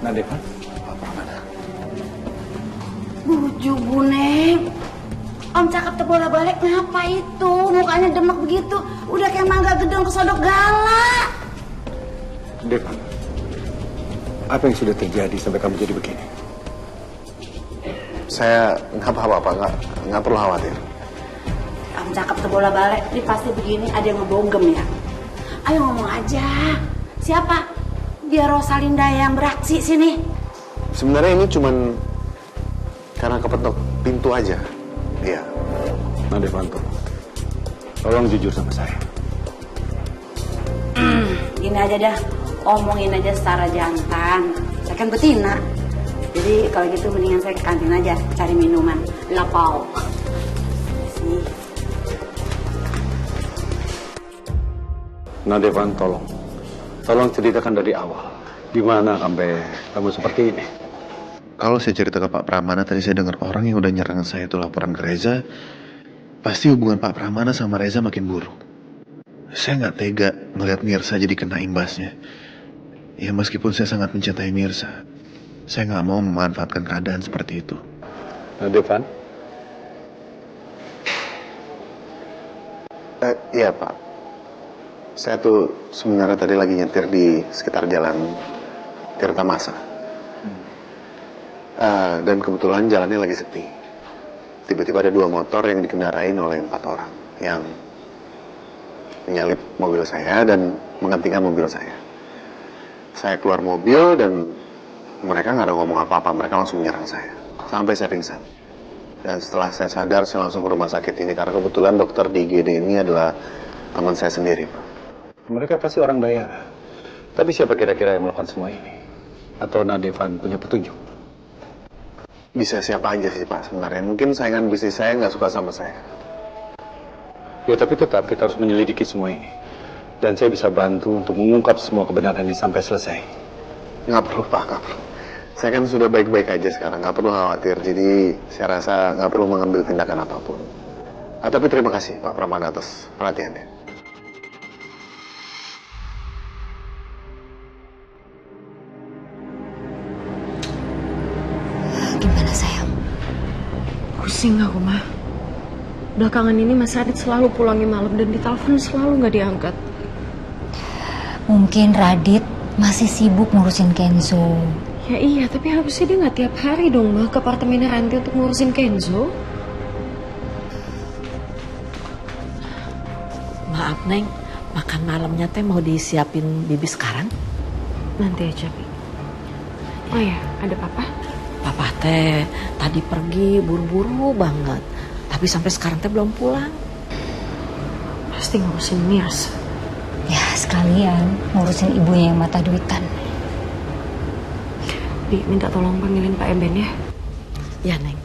Nadevan, Pak Pramana. Buju Bu Neng. Om cakep terbolak-balik ngapa itu? Mukanya demek begitu. Udah kayak mangga gedong kesodok galak. Devan, apa yang sudah terjadi sampai kamu jadi begini? Saya nggak apa-apa, nggak perlu khawatir. Om cakep terbolak-balik. Ini pasti begini ada yang ngebonggem ya. Ayo ngomong aja. Siapa? Biar Rosalinda yang beraksi sini. Sebenarnya ini cuman karena kepetok pintu aja. Iya. Nadevan, tolong jujur sama saya. Gini aja dah. Omongin aja secara jantan. Saya kan betina. Jadi kalau gitu mendingan saya ke kantin aja cari minuman. Lapau. Sih. Nadevan, tolong ceritakan dari awal. Gimana sampai kamu seperti ini? Kalau saya cerita ke Pak Pramana, tadi saya dengar orang yang udah nyerang saya itu laporan ke Reza. Pasti hubungan Pak Pramana sama Reza makin buruk. Saya nggak tega melihat Mirsa jadi kena imbasnya. Ya meskipun saya sangat mencintai Mirsa, saya nggak mau memanfaatkan keadaan seperti itu. Nadevan? Iya Pak. Saya tuh sebenarnya tadi lagi nyetir di sekitar jalan Tirta Masa. Dan kebetulan jalannya lagi sepi. Tiba-tiba ada 2 motor yang dikendarain oleh 4 orang yang menyalip mobil saya dan menghentikan mobil saya. Saya keluar mobil dan mereka nggak ada ngomong apa-apa, mereka langsung menyerang saya sampai saya pingsan. Dan setelah saya sadar, saya langsung ke rumah sakit ini karena kebetulan dokter di IGD ini adalah teman saya sendiri, Pak. Mereka pasti orang Bayara. Tapi siapa kira-kira yang melakukan semua ini? Atau Nadevan punya petunjuk? Bisa siapa aja sih Pak sebenarnya. Mungkin saingan bisnis saya nggak suka sama saya. Ya tapi tetap kita harus menyelidiki semua ini. Dan saya bisa bantu untuk mengungkap semua kebenaran ini sampai selesai. Nggak perlu Pak, nggak perlu. Saya kan sudah baik-baik aja sekarang, nggak perlu khawatir. Jadi saya rasa nggak perlu mengambil tindakan apapun. Tapi terima kasih Pak Pramana atas perhatiannya. Gimana sayang? Pusing aku mah. Belakangan ini Mas Radit selalu pulangnya malam dan ditelepon selalu nggak diangkat. Mungkin Radit masih sibuk ngurusin Kenzo. Ya iya, tapi harusnya dia nggak tiap hari dong mah ke apartemennya Ranti untuk ngurusin Kenzo. Maaf Neng, makan malamnya teh mau disiapin Bibi sekarang? Nanti aja, Bi. Oh ya, ada papa? Papa teh tadi pergi buru-buru banget, tapi sampai sekarang teh belum pulang. Pasti ngurusin Mirsa. Ya sekalian ngurusin ibunya yang mata duitan. Bi, minta tolong panggilin Pak Eben ya. Ya Neng.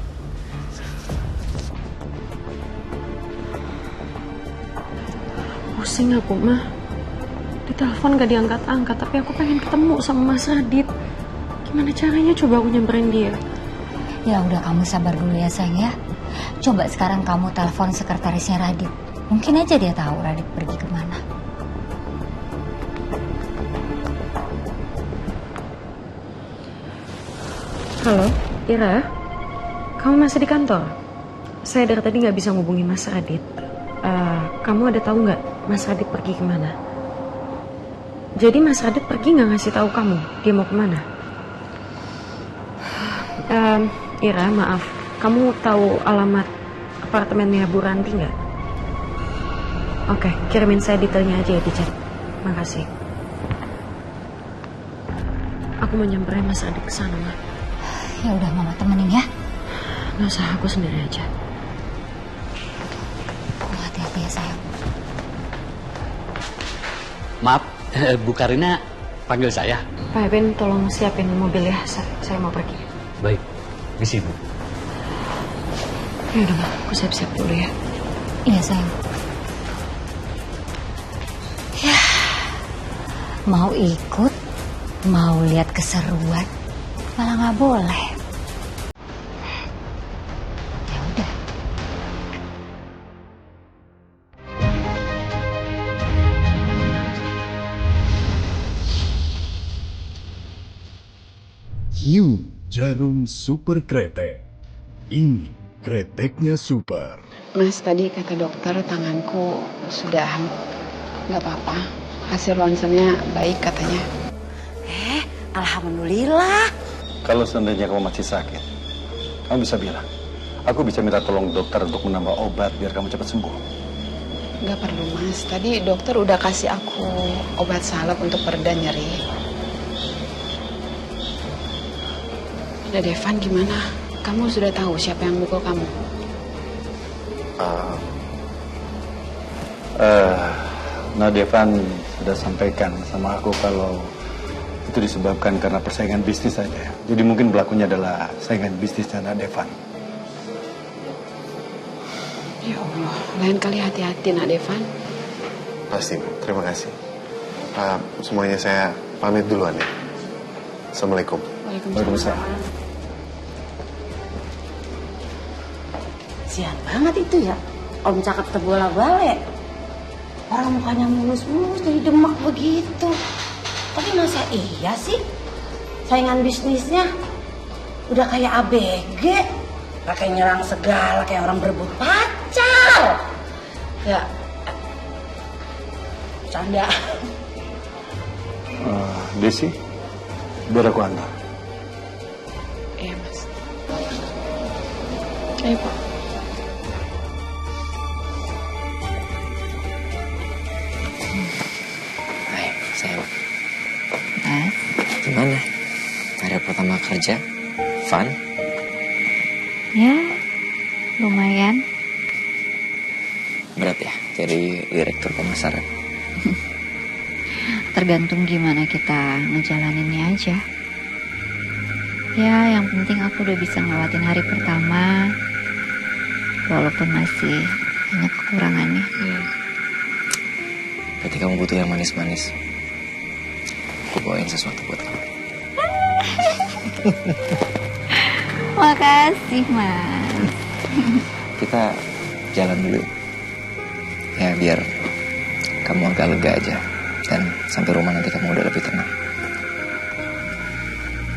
Pusing aku mah. Ditelepon gak diangkat-angkat, tapi aku pengen ketemu sama Mas Radit. Gimana caranya coba aku nyamperin dia? Ya udah kamu sabar dulu ya sayang ya. Coba sekarang kamu telepon sekretarisnya Radit. Mungkin aja dia tahu Radit pergi kemana. Halo, Ira? Kamu masih di kantor? Saya dari tadi nggak bisa ngubungin Mas Radit. Kamu ada tahu nggak Mas Radit pergi kemana? Jadi Mas Radit pergi nggak ngasih tahu kamu dia mau kemana? Ira, maaf. Kamu tahu alamat apartemennya Bu Ranti nggak? Oke, kirimin saya detailnya aja ya di chat. Makasih. Aku mau nyamperin Mas Radit ke sana, Ma. Ya udah mama temenin ya. Nggak usah, aku sendiri aja. Hati-hati ya sayang. Maaf, Bu Karina panggil saya. Pak Eben, tolong siapin mobil ya. Saya mau pergi. Baik, misi Bu. Ya udah, Ma. Aku siap-siap dulu ya. Iya sayang. Ya, mau ikut, mau lihat keseruan, malah nggak boleh. Ya udah. Hiu jarum super kretek. Ini kreteknya super. Mas, tadi kata dokter tanganku sudah nggak apa-apa. Hasil ronsennya baik katanya. Alhamdulillah. Kalau seandainya kamu masih sakit, kamu bisa bilang, aku bisa minta tolong dokter untuk menambah obat biar kamu cepat sembuh. Nggak perlu, Mas. Tadi dokter udah kasih aku obat salep untuk pereda nyeri. Ada Devan gimana? Kamu sudah tahu siapa yang mukul kamu? Devan sudah sampaikan sama aku kalau itu disebabkan karena persaingan bisnis saja. Jadi mungkin pelakunya adalah saingan bisnisnya Devan. Ya Allah, lain kali hati-hati Nak Devan. Pasti, Bu. Terima kasih. Semuanya saya pamit duluan ya. Assalamualaikum. Waalaikumsalam. Sian banget itu ya. Om cakep terbola-balik. Orang mukanya mulus-mulus jadi demak begitu. Tapi masa iya sih? Saingan bisnisnya udah kayak ABG. Pakai nyerang segala kayak orang berebut pacar. Ya. Canda. Desi, biar aku antar. Iya, Mas. Ayo, Pak. Hai, sayang. Mas, Gimana? Hari pertama kerja? Fun? ya lumayan. Berat ya jadi direktur pemasaran? Tergantung gimana kita ngejalaninnya aja. Ya, yang penting aku udah bisa ngelewatin hari pertama, walaupun masih banyak kekurangannya. Berarti kamu butuh yang manis-manis. Aku bawain sesuatu buat kamu. Makasih, Mas. Kita jalan dulu ya, biar kamu agak lega aja. Dan sampai rumah nanti kamu udah lebih tenang.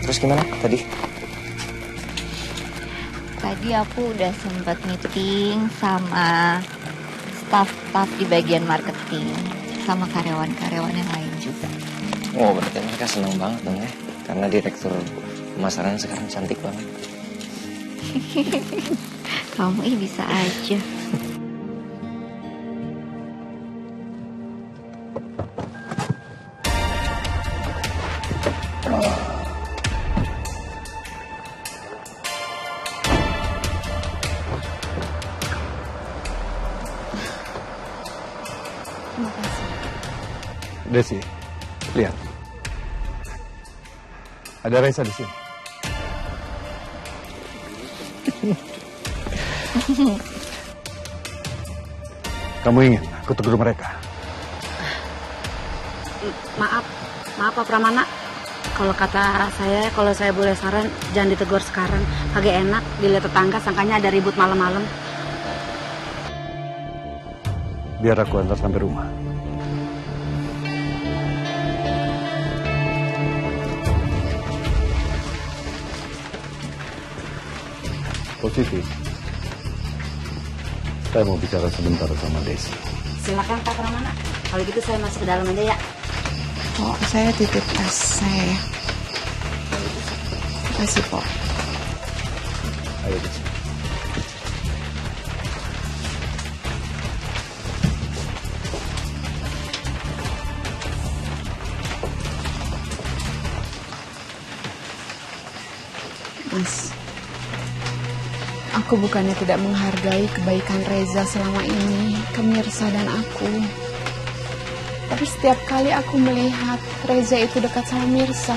Terus gimana tadi? Tadi aku udah sempat meeting sama staff-staff di bagian marketing, sama karyawan-karyawan yang lain juga. Oh, berarti mereka senang banget dong ya. Karena direktur pemasaran sekarang cantik banget. Kamu bisa aja. Desi, lihat. Ada Reza di sini. Kamu ingin aku tegur mereka? Maaf Pak Pramana. Kalau kata saya, kalau saya boleh saran, jangan ditegur sekarang. Agak enak dilihat tetangga, sangkanya ada ribut malam-malam. Biar aku antar sampai rumah. Positif. Saya mau bicara sebentar sama Desi. Silakan Pak Pramana. Kalau gitu saya masuk ke dalam aja ya. Oh, saya titip tas saya ya. Terima kasih, Pak. Ayo Desi. Mas, aku bukannya tidak menghargai kebaikan Reza selama ini ke Mirsa dan aku. Tapi setiap kali aku melihat Reza itu dekat sama Mirsa,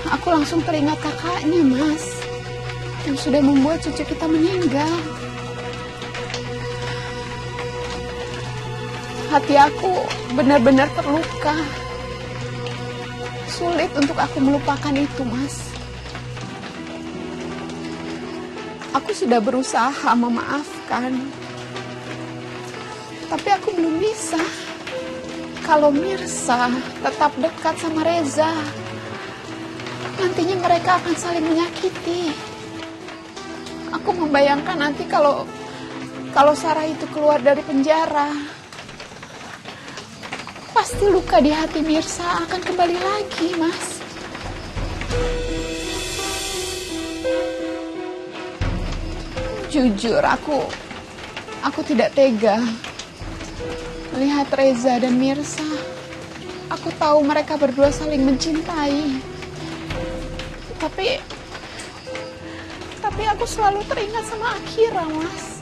aku langsung teringat kakaknya, Mas, yang sudah membuat cucu kita meninggal. Hati aku benar-benar terluka. Sulit untuk aku melupakan itu, Mas. Aku sudah berusaha memaafkan, tapi aku belum bisa. Kalau Mirsa tetap dekat sama Reza, nantinya mereka akan saling menyakiti. Aku membayangkan nanti kalau Sarah itu keluar dari penjara, pasti luka di hati Mirsa akan kembali lagi, Mas. Jujur, aku tidak tega melihat Reza dan Mirsa. Aku tahu mereka berdua saling mencintai. Tapi aku selalu teringat sama Akira, Mas.